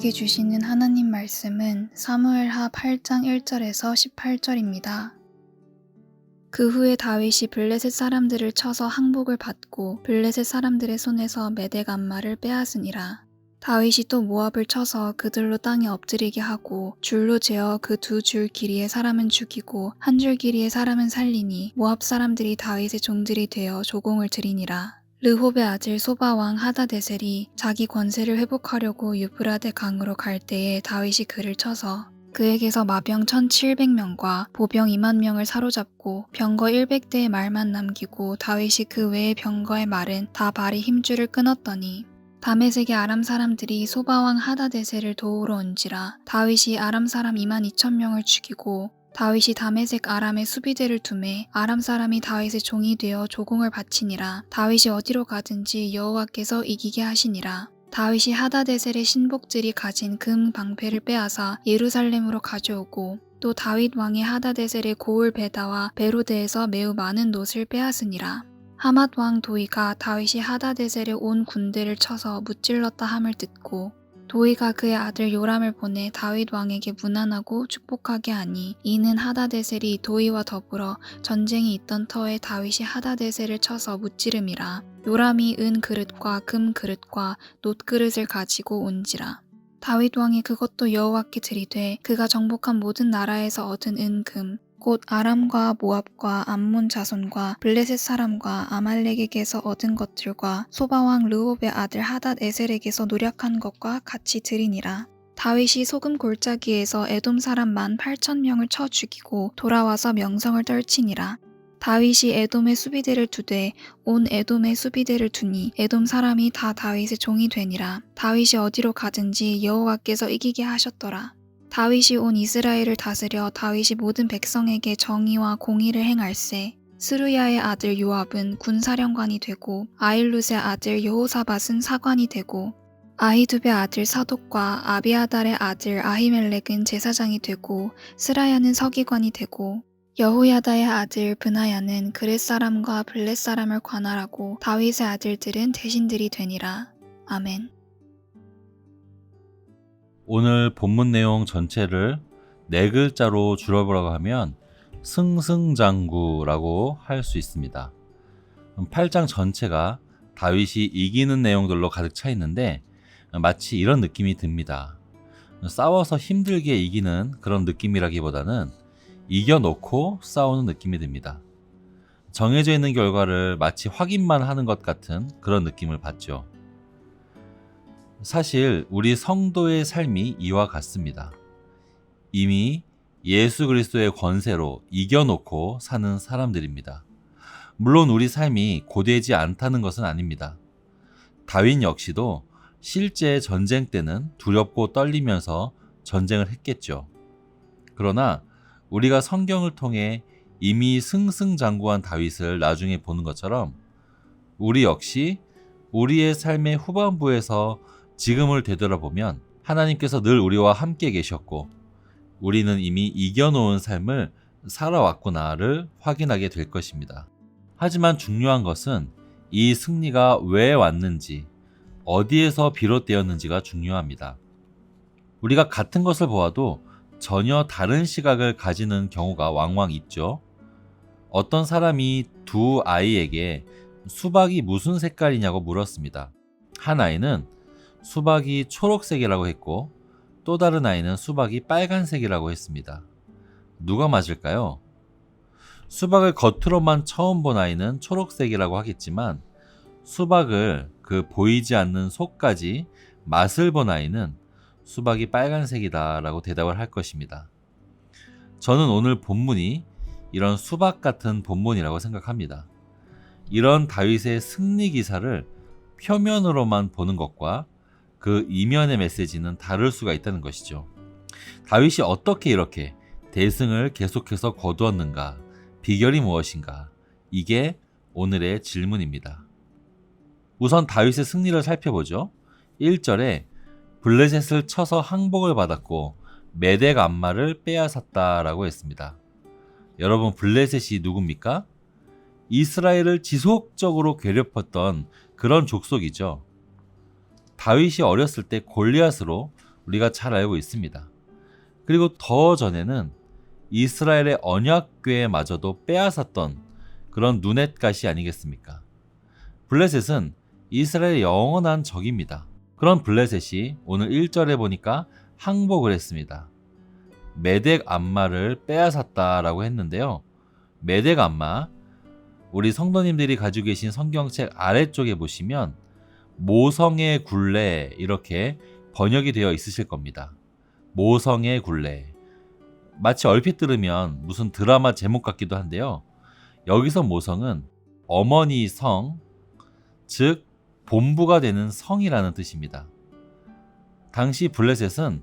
우리에게 주시는 하나님 말씀은 사무엘하 8장 1절에서 18절입니다. 그 후에 다윗이 블레셋 사람들을 쳐서 항복을 받고 블레셋 사람들의 손에서 메대 간마를 빼앗으니라. 다윗이 또 모압을 쳐서 그들로 땅에 엎드리게 하고 줄로 재어 그 2줄 길이의 사람은 죽이고 1줄 길이의 사람은 살리니 모압 사람들이 다윗의 종들이 되어 조공을 드리니라. 르홉의 아들 소바왕 하다데셀이 자기 권세를 회복하려고 유프라데 강으로 갈 때에 다윗이 그를 쳐서 그에게서 마병 1700명과 보병 2만 명을 사로잡고 병거 100대의 말만 남기고 다윗이 그 외의 병거의 말은 다 발이 힘줄을 끊었더니 다메섹의 아람 사람들이 소바왕 하다데셀을 도우러 온지라. 다윗이 아람 사람 2만 2천 명을 죽이고 다윗이 다메섹 아람의 수비대를 두매 아람 사람이 다윗의 종이 되어 조공을 바치니라. 다윗이 어디로 가든지 여호와께서 이기게 하시니라. 다윗이 하다데셀의 신복들이 가진 금 방패를 빼앗아 예루살렘으로 가져오고 또 다윗 왕이 하다데셀의 고울 베다와 베로드에서 매우 많은 놋을 빼앗으니라. 하맛 왕 도이가 다윗이 하다데셀의 온 군대를 쳐서 무찔렀다 함을 듣고 도이가 그의 아들 요람을 보내 다윗 왕에게 문안하고 축복하게 하니 이는 하다데셀이 도이와 더불어 전쟁이 있던 터에 다윗이 하다데셀을 쳐서 무찌름이라. 요람이 은 그릇과 금 그릇과 놋 그릇을 가지고 온지라. 다윗 왕이 그것도 여호와께 드리되 그가 정복한 모든 나라에서 얻은 은금 곧 아람과 모압과 암몬 자손과 블레셋 사람과 아말렉에게서 얻은 것들과 소바왕 르홉의 아들 하닷 에셀에게서 노력한 것과 같이 드리니라. 다윗이 소금 골짜기에서 에돔 사람 18,000명을 쳐 죽이고 돌아와서 명성을 떨치니라. 다윗이 에돔의 수비대를 두되 온 에돔의 수비대를 두니 에돔 사람이 다 다윗의 종이 되니라. 다윗이 어디로 가든지 여호와께서 이기게 하셨더라. 다윗이 온 이스라엘을 다스려 다윗이 모든 백성에게 정의와 공의를 행할세. 스루야의 아들 요압은 군사령관이 되고 아일룻의 아들 여호사밧은 사관이 되고 아히두베의 아들 사독과 아비아달의 아들 아히멜렉은 제사장이 되고 스라야는 서기관이 되고 여호야다의 아들 브나야는 그렛 사람과 블렛 사람을 관할하고 다윗의 아들들은 대신들이 되니라. 아멘. 오늘 본문 내용 전체를 4글자로 줄여보라고 하면 승승장구라고 할 수 있습니다. 8장 전체가 다윗이 이기는 내용들로 가득 차 있는데 마치 이런 느낌이 듭니다. 싸워서 힘들게 이기는 그런 느낌이라기보다는 이겨놓고 싸우는 느낌이 듭니다. 정해져 있는 결과를 마치 확인만 하는 것 같은 그런 느낌을 받죠. 사실 우리 성도의 삶이 이와 같습니다. 이미 예수 그리스도의 권세로 이겨놓고 사는 사람들입니다. 물론 우리 삶이 고되지 않다는 것은 아닙니다. 다윗 역시도 실제 전쟁 때는 두렵고 떨리면서 전쟁을 했겠죠. 그러나 우리가 성경을 통해 이미 승승장구한 다윗을 나중에 보는 것처럼 우리 역시 우리의 삶의 후반부에서 지금을 되돌아보면 하나님께서 늘 우리와 함께 계셨고 우리는 이미 이겨놓은 삶을 살아왔구나를 확인하게 될 것입니다. 하지만 중요한 것은 이 승리가 왜 왔는지, 어디에서 비롯되었는지가 중요합니다. 우리가 같은 것을 보아도 전혀 다른 시각을 가지는 경우가 왕왕 있죠. 어떤 사람이 두 아이에게 수박이 무슨 색깔이냐고 물었습니다. 한 아이는 수박이 초록색이라고 했고 또 다른 아이는 수박이 빨간색이라고 했습니다. 누가 맞을까요? 수박을 겉으로만 처음 본 아이는 초록색이라고 하겠지만 수박을 그 보이지 않는 속까지 맛을 본 아이는 수박이 빨간색이다 라고 대답을 할 것입니다. 저는 오늘 본문이 이런 수박 같은 본문이라고 생각합니다. 이런 다윗의 승리 기사를 표면으로만 보는 것과 그 이면의 메시지는 다를 수가 있다는 것이죠. 다윗이 어떻게 이렇게 대승을 계속해서 거두었는가? 비결이 무엇인가? 이게 오늘의 질문입니다. 우선 다윗의 승리를 살펴보죠. 1절에 블레셋을 쳐서 항복을 받았고 메덱 암마를 빼앗았다라고 했습니다. 여러분, 블레셋이 누굽니까? 이스라엘을 지속적으로 괴롭혔던 그런 족속이죠. 다윗이 어렸을 때 골리앗으로 우리가 잘 알고 있습니다. 그리고 더 전에는 이스라엘의 언약궤마저도 빼앗았던 그런 누헷갓이 아니겠습니까? 블레셋은 이스라엘의 영원한 적입니다. 그런 블레셋이 오늘 1절에 보니까 항복을 했습니다. 메덱 암마를 빼앗았다라고 했는데요. 메덱 암마, 우리 성도님들이 가지고 계신 성경책 아래쪽에 보시면 모성의 굴레 이렇게 번역이 되어 있으실 겁니다. 모성의 굴레. 마치 얼핏 들으면 무슨 드라마 제목 같기도 한데요. 여기서 모성은 어머니 성, 즉 본부가 되는 성이라는 뜻입니다. 당시 블레셋은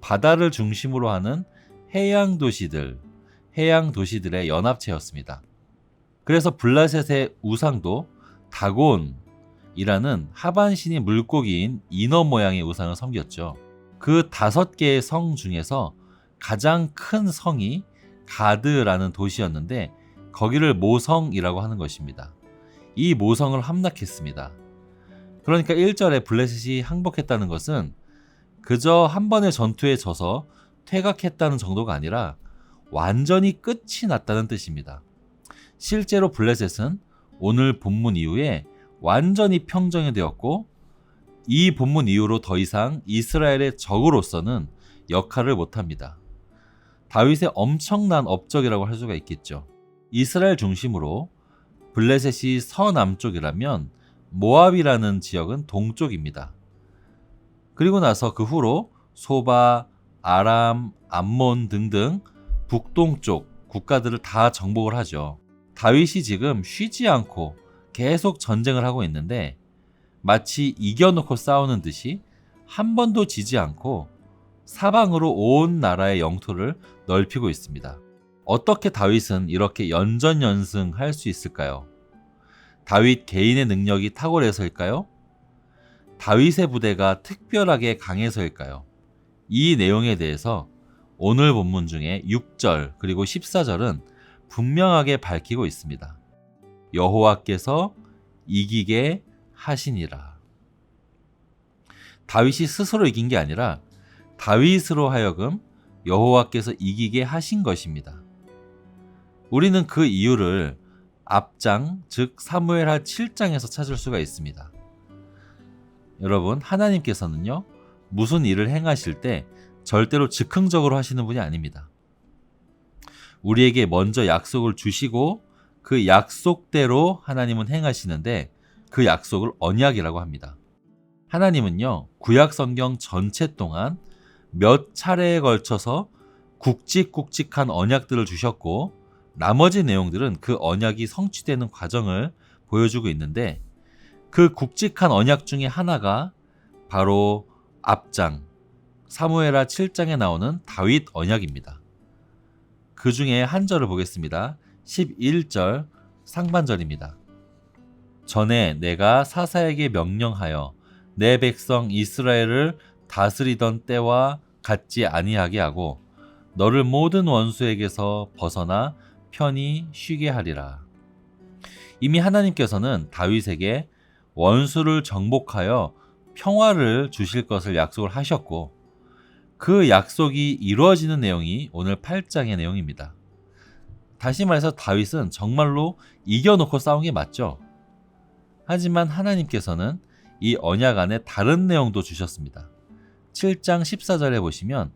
바다를 중심으로 하는 해양 도시들의 연합체였습니다. 그래서 블레셋의 우상도 다곤이라는 하반신이 물고기인 인어 모양의 우상을 섬겼죠. 그 5개의 성 중에서 가장 큰 성이 가드라는 도시였는데 거기를 모성이라고 하는 것입니다. 이 모성을 함락했습니다. 그러니까 1절에 블레셋이 항복했다는 것은 그저 한 번의 전투에 져서 퇴각했다는 정도가 아니라 완전히 끝이 났다는 뜻입니다. 실제로 블레셋은 오늘 본문 이후에 완전히 평정이 되었고 이 본문 이후로 더 이상 이스라엘의 적으로서는 역할을 못합니다. 다윗의 엄청난 업적이라고 할 수가 있겠죠. 이스라엘 중심으로 블레셋이 서남쪽이라면 모압이라는 지역은 동쪽입니다. 그리고 나서 그 후로 소바, 아람, 암몬 등등 북동쪽 국가들을 다 정복을 하죠. 다윗이 지금 쉬지 않고 계속 전쟁을 하고 있는데 마치 이겨놓고 싸우는 듯이 한 번도 지지 않고 사방으로 온 나라의 영토를 넓히고 있습니다. 어떻게 다윗은 이렇게 연전연승할 수 있을까요? 다윗 개인의 능력이 탁월해서일까요? 다윗의 부대가 특별하게 강해서일까요? 이 내용에 대해서 오늘 본문 중에 6절 그리고 14절은 분명하게 밝히고 있습니다. 여호와께서 이기게 하시니라. 다윗이 스스로 이긴 게 아니라 다윗으로 하여금 여호와께서 이기게 하신 것입니다. 우리는 그 이유를 앞장, 즉 사무엘하 7장에서 찾을 수가 있습니다. 여러분, 하나님께서는요, 무슨 일을 행하실 때 절대로 즉흥적으로 하시는 분이 아닙니다. 우리에게 먼저 약속을 주시고 그 약속대로 하나님은 행하시는데 그 약속을 언약이라고 합니다. 하나님은요, 구약 성경 전체 동안 몇 차례에 걸쳐서 굵직굵직한 언약들을 주셨고 나머지 내용들은 그 언약이 성취되는 과정을 보여주고 있는데 그 굵직한 언약 중에 하나가 바로 앞장 사무엘하 7장에 나오는 다윗 언약입니다. 그 중에 한 절을 보겠습니다. 11절 상반절입니다. 전에 내가 사사에게 명령하여 내 백성 이스라엘을 다스리던 때와 같지 아니하게 하고 너를 모든 원수에게서 벗어나 편히 쉬게 하리라. 이미 하나님께서는 다윗에게 원수를 정복하여 평화를 주실 것을 약속을 하셨고 그 약속이 이루어지는 내용이 오늘 8장의 내용입니다. 다시 말해서 다윗은 정말로 이겨놓고 싸운 게 맞죠. 하지만 하나님께서는 이 언약 안에 다른 내용도 주셨습니다. 7장 14절에 보시면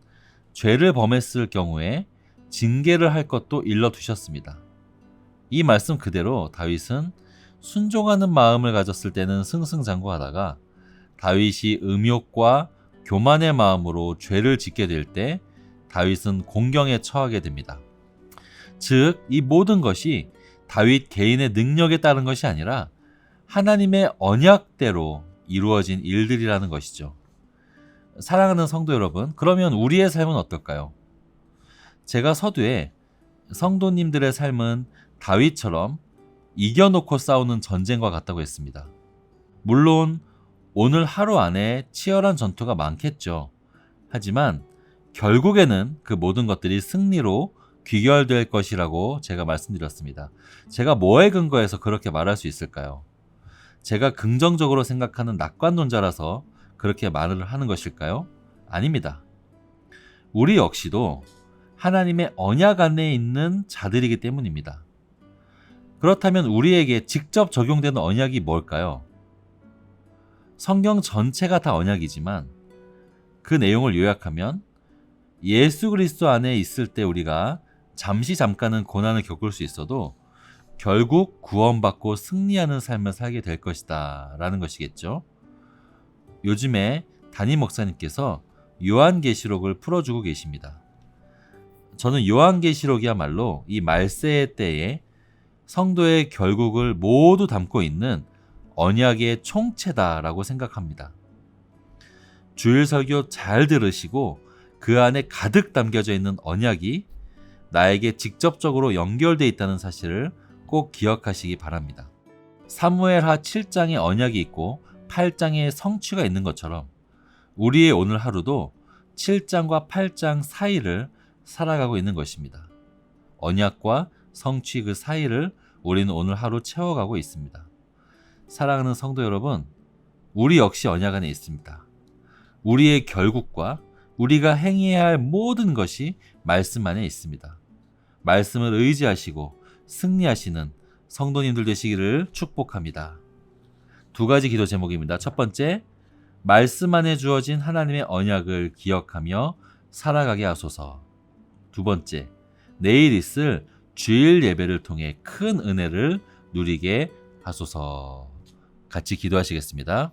죄를 범했을 경우에 징계를 할 것도 일러두셨습니다. 이 말씀 그대로 다윗은 순종하는 마음을 가졌을 때는 승승장구하다가 다윗이 음욕과 교만의 마음으로 죄를 짓게 될 때 다윗은 공경에 처하게 됩니다. 즉, 이 모든 것이 다윗 개인의 능력에 따른 것이 아니라 하나님의 언약대로 이루어진 일들이라는 것이죠. 사랑하는 성도 여러분, 그러면 우리의 삶은 어떨까요? 제가 서두에 성도님들의 삶은 다윗처럼 이겨놓고 싸우는 전쟁과 같다고 했습니다. 물론 오늘 하루 안에 치열한 전투가 많겠죠. 하지만 결국에는 그 모든 것들이 승리로 귀결될 것이라고 제가 말씀드렸습니다. 제가 뭐에 근거해서 그렇게 말할 수 있을까요? 제가 긍정적으로 생각하는 낙관론자라서 그렇게 말을 하는 것일까요? 아닙니다. 우리 역시도 하나님의 언약 안에 있는 자들이기 때문입니다. 그렇다면 우리에게 직접 적용되는 언약이 뭘까요? 성경 전체가 다 언약이지만 그 내용을 요약하면 예수 그리스도 안에 있을 때 우리가 잠깐은 고난을 겪을 수 있어도 결국 구원받고 승리하는 삶을 살게 될 것이다 라는 것이겠죠. 요즘에 담임 목사님께서 요한계시록을 풀어주고 계십니다. 저는 요한계시록이야말로 이 말세의 때에 성도의 결국을 모두 담고 있는 언약의 총체다라고 생각합니다. 주일 설교 잘 들으시고 그 안에 가득 담겨져 있는 언약이 나에게 직접적으로 연결되어 있다는 사실을 꼭 기억하시기 바랍니다. 사무엘하 7장의 언약이 있고 8장의 성취가 있는 것처럼 우리의 오늘 하루도 7장과 8장 사이를 살아가고 있는 것입니다. 언약과 성취 그 사이를 우리는 오늘 하루 채워가고 있습니다. 사랑하는 성도 여러분, 우리 역시 언약 안에 있습니다. 우리의 결국과 우리가 행해야 할 모든 것이 말씀 안에 있습니다. 말씀을 의지하시고 승리하시는 성도님들 되시기를 축복합니다. 두 가지 기도 제목입니다. 첫 번째, 말씀 안에 주어진 하나님의 언약을 기억하며 살아가게 하소서. 두 번째, 내일 있을 주일 예배를 통해 큰 은혜를 누리게 하소서. 같이 기도하시겠습니다.